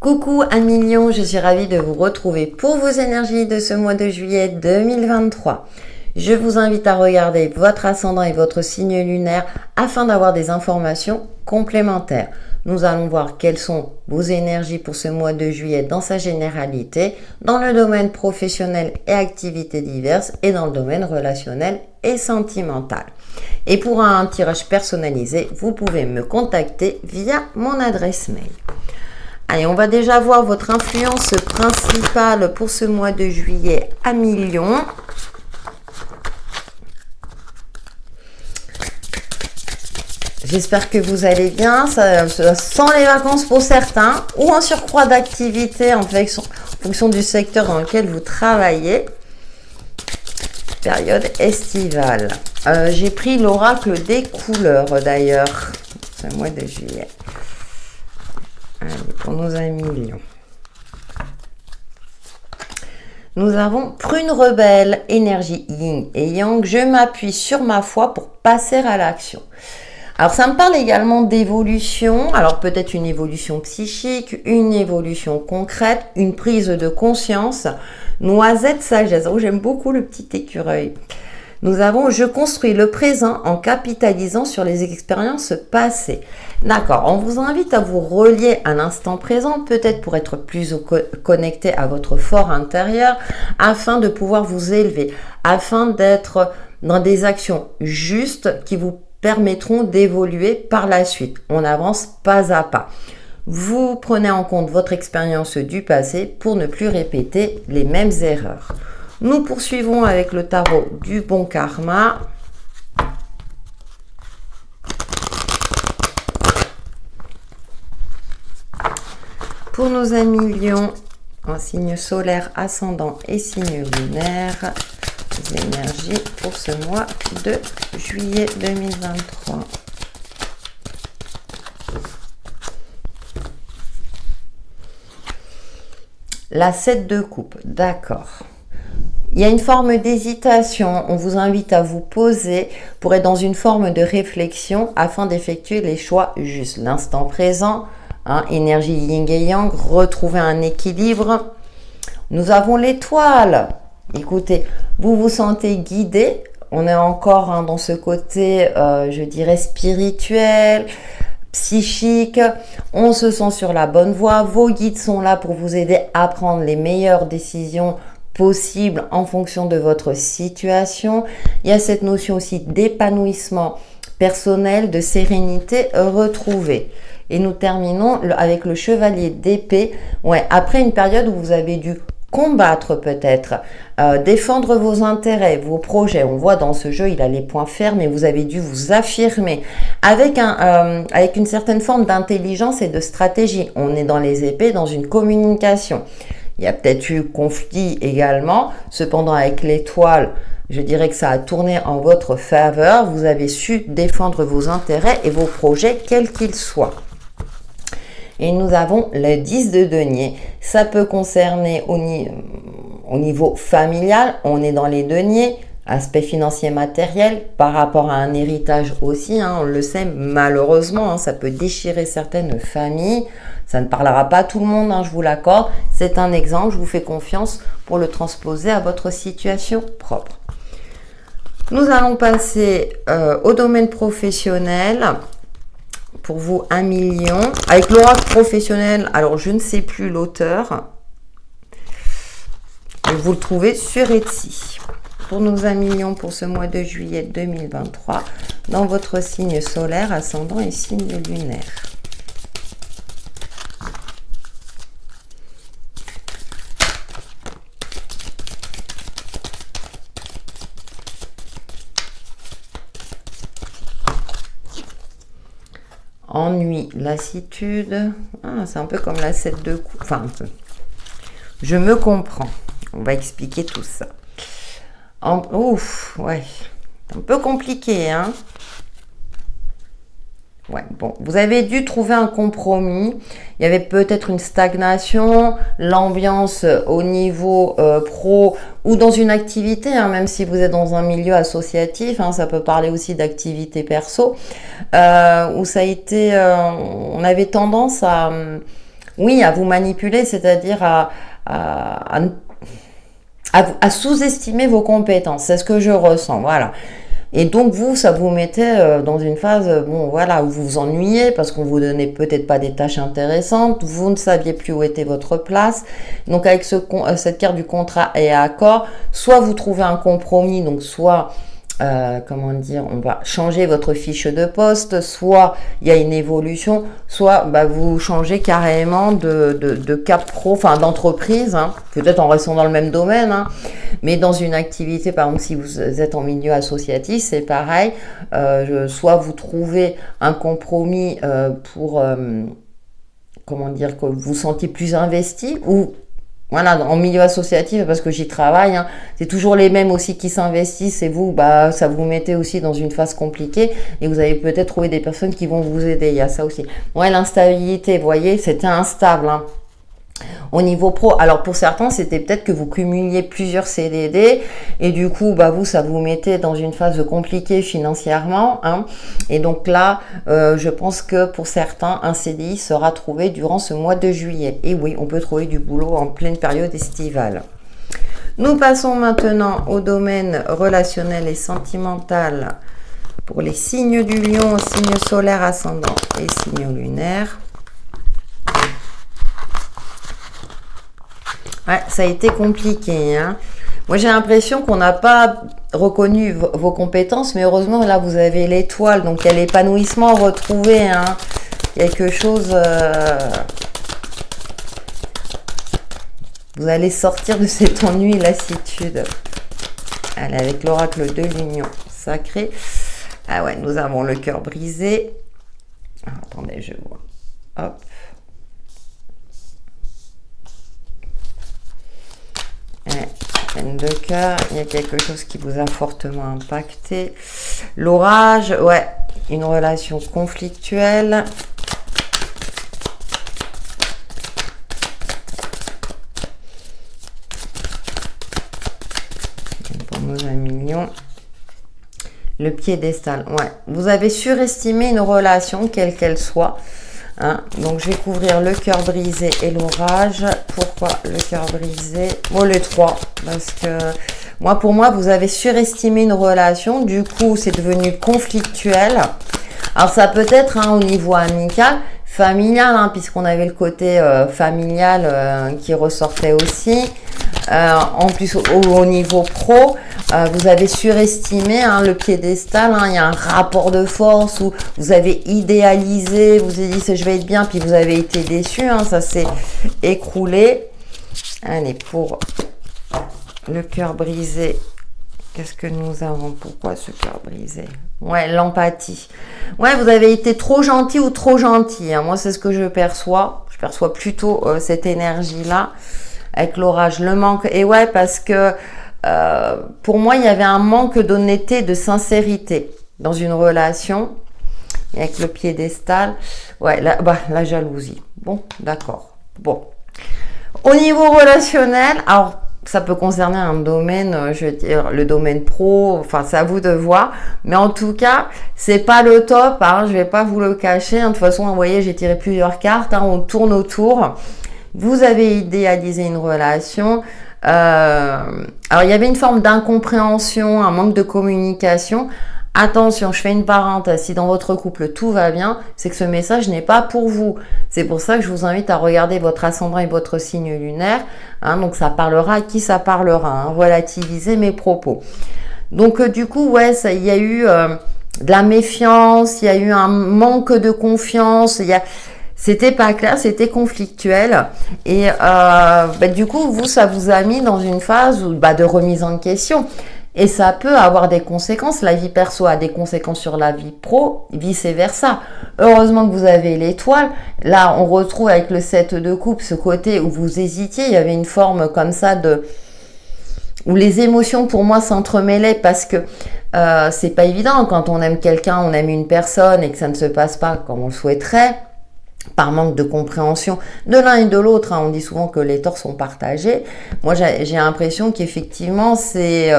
Coucou 1 million, je suis ravie de vous retrouver pour vos énergies de ce mois de juillet 2023. Je vous invite à regarder votre ascendant et votre signe lunaire afin d'avoir des informations complémentaires. Nous allons voir quelles sont vos énergies pour ce mois de juillet dans sa généralité, dans le domaine professionnel et activités diverses et dans le domaine relationnel et sentimental. Et pour un tirage personnalisé, vous pouvez me contacter via mon adresse mail. Allez, on va déjà voir votre influence principale pour ce mois de juillet à million. J'espère que vous allez bien. Ça sent les vacances pour certains ou un surcroît d'activité en fonction du secteur dans lequel vous travaillez. Période estivale. J'ai pris l'oracle des couleurs d'ailleurs. Ce mois de juillet. Allez, pour nos amis lions. Nous avons prune rebelle, énergie yin et yang. Je m'appuie sur ma foi pour passer à l'action. Alors, ça me parle également d'évolution. Alors, peut-être une évolution psychique, une évolution concrète, une prise de conscience. Noisette sagesse. Oh, j'aime beaucoup le petit écureuil. Nous avons « Je construis le présent en capitalisant sur les expériences passées ». D'accord, on vous invite à vous relier à l'instant présent, peut-être pour être plus connecté à votre fort intérieur, afin de pouvoir vous élever, afin d'être dans des actions justes qui vous permettront d'évoluer par la suite. On avance pas à pas. Vous prenez en compte votre expérience du passé pour ne plus répéter les mêmes erreurs. Nous poursuivons avec le tarot du bon karma. Pour nos amis lions, un signe solaire, ascendant et signe lunaire, les énergies pour ce mois de juillet 2023. La 7 de coupe, d'accord. Il y a une forme d'hésitation, on vous invite à vous poser pour être dans une forme de réflexion afin d'effectuer les choix justes. L'instant présent, énergie yin et yang, retrouver un équilibre. Nous avons l'étoile. Écoutez, vous vous sentez guidé, on est encore dans ce côté, je dirais, spirituel, psychique, on se sent sur la bonne voie, vos guides sont là pour vous aider à prendre les meilleures décisions possible en fonction de votre situation. Il y a cette notion aussi d'épanouissement personnel, de sérénité retrouvée. Et nous terminons avec le chevalier d'épée. Ouais, après une période où vous avez dû combattre peut-être, défendre vos intérêts, vos projets. On voit dans ce jeu, il a les points fermes et vous avez dû vous affirmer avec une certaine forme d'intelligence et de stratégie. On est dans les épées, dans une communication. Il y a peut-être eu conflit également. Cependant, avec l'étoile, je dirais que ça a tourné en votre faveur. Vous avez su défendre vos intérêts et vos projets, quels qu'ils soient. Et nous avons le 10 de denier. Ça peut concerner au niveau familial. On est dans les deniers. Aspect financier matériel par rapport à un héritage aussi, on le sait malheureusement, ça peut déchirer certaines familles, ça ne parlera pas à tout le monde, je vous l'accorde, c'est un exemple, je vous fais confiance pour le transposer à votre situation propre. Nous allons passer au domaine professionnel, pour vous 1 million, avec l'oracle professionnel, alors je ne sais plus l'auteur, vous le trouvez sur Etsy. Pour nos 1 million pour ce mois de juillet 2023, dans votre signe solaire, ascendant et signe lunaire. Ennui, lassitude, c'est un peu comme la 7 de coupe, enfin un peu. Je me comprends, on va expliquer tout ça. Ouf, ouais, c'est un peu compliqué, Ouais, bon, vous avez dû trouver un compromis. Il y avait peut-être une stagnation, l'ambiance au niveau pro ou dans une activité, même si vous êtes dans un milieu associatif, ça peut parler aussi d'activité perso, où ça a été, on avait tendance à Oui, à vous manipuler, c'est-à-dire à sous-estimer vos compétences. C'est ce que je ressens, voilà. Et donc vous, ça vous mettait dans une phase, bon voilà, où vous vous ennuyez parce qu'on vous donnait peut-être pas des tâches intéressantes, vous ne saviez plus où était votre place. Donc avec cette carte du contrat et accord, soit vous trouvez un compromis, donc soit comment dire, on va changer votre fiche de poste, soit il y a une évolution, soit vous changez carrément de cap pro, enfin d'entreprise, hein, peut-être en restant dans le même domaine, hein, mais dans une activité, par exemple si vous êtes en milieu associatif, c'est pareil, soit vous trouvez un compromis pour, comment dire, que vous vous sentiez plus investi, ou voilà, en milieu associatif, parce que j'y travaille, hein, c'est toujours les mêmes aussi qui s'investissent et vous, ça vous mettez aussi dans une phase compliquée et vous allez peut-être trouver des personnes qui vont vous aider. Il y a ça aussi. Ouais, l'instabilité, vous voyez, c'était instable, hein. Au niveau pro, alors pour certains, c'était peut-être que vous cumuliez plusieurs CDD et du coup, vous, ça vous mettait dans une phase compliquée financièrement, hein. Et donc là, je pense que pour certains, un CDI sera trouvé durant ce mois de juillet. Et oui, on peut trouver du boulot en pleine période estivale. Nous passons maintenant au domaine relationnel et sentimental pour les signes du lion, signes solaires ascendants et signes lunaires. Ouais, ça a été compliqué, hein. Moi, j'ai l'impression qu'on n'a pas reconnu vos compétences, mais heureusement, là, vous avez l'étoile, donc il y a l'épanouissement retrouvé, hein. Quelque chose... Vous allez sortir de cet ennui, lassitude. Allez, avec l'oracle de l'union sacrée. Ah ouais, nous avons le cœur brisé. Ah, attendez, je vois. Hop. Peine de cœur, il y a quelque chose qui vous a fortement impacté. L'orage, ouais, une relation conflictuelle. Pour nos amis lions. Le piédestal, ouais. Vous avez surestimé une relation, quelle qu'elle soit. Hein, donc je vais couvrir le cœur brisé et l'orage. Pourquoi le cœur brisé? Bon, le 3, parce que pour moi, vous avez surestimé une relation, du coup, c'est devenu conflictuel. Alors, ça peut être au niveau amical, familial, hein, puisqu'on avait le côté familial qui ressortait aussi. En plus, au niveau pro, vous avez surestimé le piédestal. Il y a un rapport de force où vous avez idéalisé, vous avez dit je vais être bien, puis vous avez été déçu. Ça s'est écroulé. Allez, pour le cœur brisé, qu'est-ce que nous avons? Pourquoi ce cœur brisé? Ouais, l'empathie. Ouais, vous avez été trop gentil ou trop gentil. Moi, c'est ce que je perçois. Je perçois plutôt cette énergie-là. Avec l'orage, le manque. Et ouais, parce que pour moi, il y avait un manque d'honnêteté, de sincérité dans une relation. Et avec le piédestal, ouais, la jalousie. Bon, d'accord. Bon. Au niveau relationnel, alors, ça peut concerner un domaine, je veux dire, le domaine pro, enfin, c'est à vous de voir. Mais en tout cas, c'est pas le top, je vais pas vous le cacher. De toute façon, vous voyez, j'ai tiré plusieurs cartes, on tourne autour. Vous avez idéalisé une relation. Alors, il y avait une forme d'incompréhension, un manque de communication. Attention, je fais une parenthèse. Si dans votre couple tout va bien, c'est que ce message n'est pas pour vous. C'est pour ça que je vous invite à regarder votre ascendant et votre signe lunaire. Donc, ça parlera à qui ça parlera. Relativiser mes propos. Donc, du coup, ouais, il y a eu de la méfiance, il y a eu un manque de confiance, c'était pas clair, c'était conflictuel et du coup, ça vous a mis dans une phase de remise en question et ça peut avoir des conséquences. La vie perso a des conséquences sur la vie pro, vice versa. Heureusement que vous avez l'étoile. Là, on retrouve avec le 7 de coupe ce côté où vous hésitiez. Il y avait une forme comme ça où les émotions pour moi s'entremêlaient parce que c'est pas évident quand on aime quelqu'un, on aime une personne et que ça ne se passe pas comme on le souhaiterait. Par manque de compréhension de l'un et de l'autre. On dit souvent que les torts sont partagés. Moi, j'ai l'impression qu'effectivement, c'est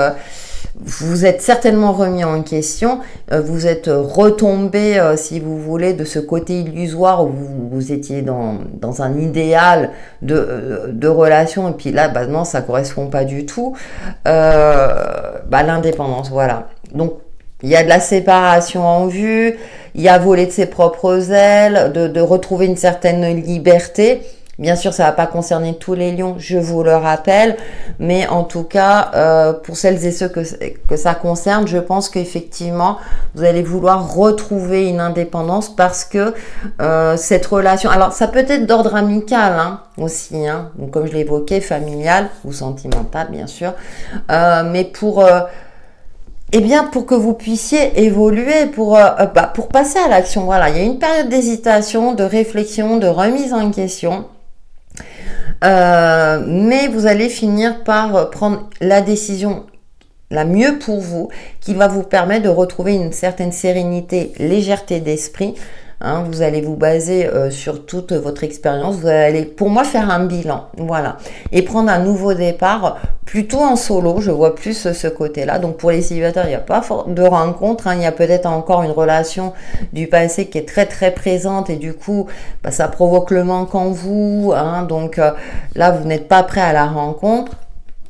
vous êtes certainement remis en question, vous êtes retombé, si vous voulez, de ce côté illusoire où vous étiez dans un idéal de relation, et puis là, bah non, ça correspond pas du tout. L'indépendance, voilà. Donc, il y a de la séparation en vue, il y a voler de ses propres ailes, de retrouver une certaine liberté. Bien sûr, ça ne va pas concerner tous les lions, je vous le rappelle, mais en tout cas, pour celles et ceux que ça concerne, je pense qu'effectivement, vous allez vouloir retrouver une indépendance parce que cette relation, alors ça peut être d'ordre amical aussi, donc, comme je l'évoquais, familial ou sentimental, bien sûr, mais pour que vous puissiez évoluer, pour passer à l'action. Voilà, il y a une période d'hésitation, de réflexion, de remise en question. Mais vous allez finir par prendre la décision la mieux pour vous, qui va vous permettre de retrouver une certaine sérénité, légèreté d'esprit. Vous allez vous baser sur toute votre expérience. Vous allez, pour moi, faire un bilan, voilà, et prendre un nouveau départ, plutôt en solo. Je vois plus ce côté-là. Donc pour les célibataires, il n'y a pas de rencontre. Il y a peut-être encore une relation du passé qui est très très présente, et du coup, ça provoque le manque en vous. Donc là, vous n'êtes pas prêt à la rencontre.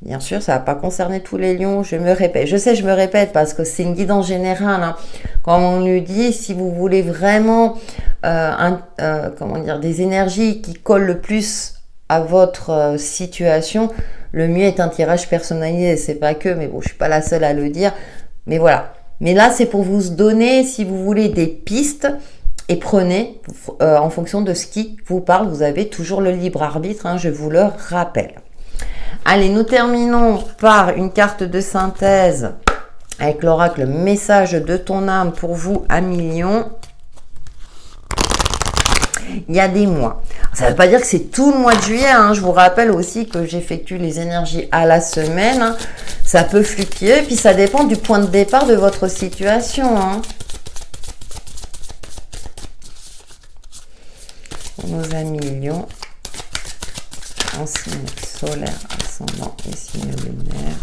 Bien sûr, ça ne va pas concerner tous les lions, je me répète. Je sais, je me répète parce que c'est une guidance générale. Comme on nous dit, si vous voulez vraiment des énergies qui collent le plus à votre situation, le mieux est un tirage personnalisé. C'est pas que, mais bon, je suis pas la seule à le dire. Mais voilà. Mais là, c'est pour vous donner, si vous voulez, des pistes. Et prenez en fonction de ce qui vous parle. Vous avez toujours le libre arbitre, je vous le rappelle. Allez, nous terminons par une carte de synthèse avec l'oracle message de ton âme pour vous, Amis Lions. Il y a des mois. Ça ne veut pas dire que c'est tout le mois de juillet. Je vous rappelle aussi que j'effectue les énergies à la semaine. Ça peut fluctuer, puis ça dépend du point de départ de votre situation. Nos amis Lions. En signe solaire, ascendant et signe lunaire.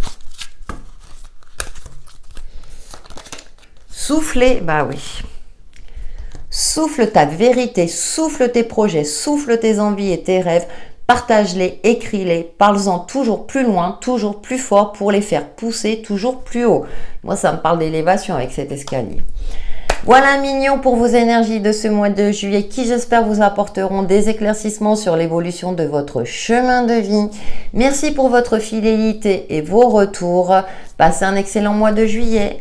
Soufflez, oui. Souffle ta vérité, souffle tes projets, souffle tes envies et tes rêves. Partage-les, écris-les, parle-en toujours plus loin, toujours plus fort pour les faire pousser toujours plus haut. Moi, ça me parle d'élévation avec cet escalier. Voilà, mignons, pour vos énergies de ce mois de juillet qui, j'espère, vous apporteront des éclaircissements sur l'évolution de votre chemin de vie. Merci pour votre fidélité et vos retours. Passez un excellent mois de juillet.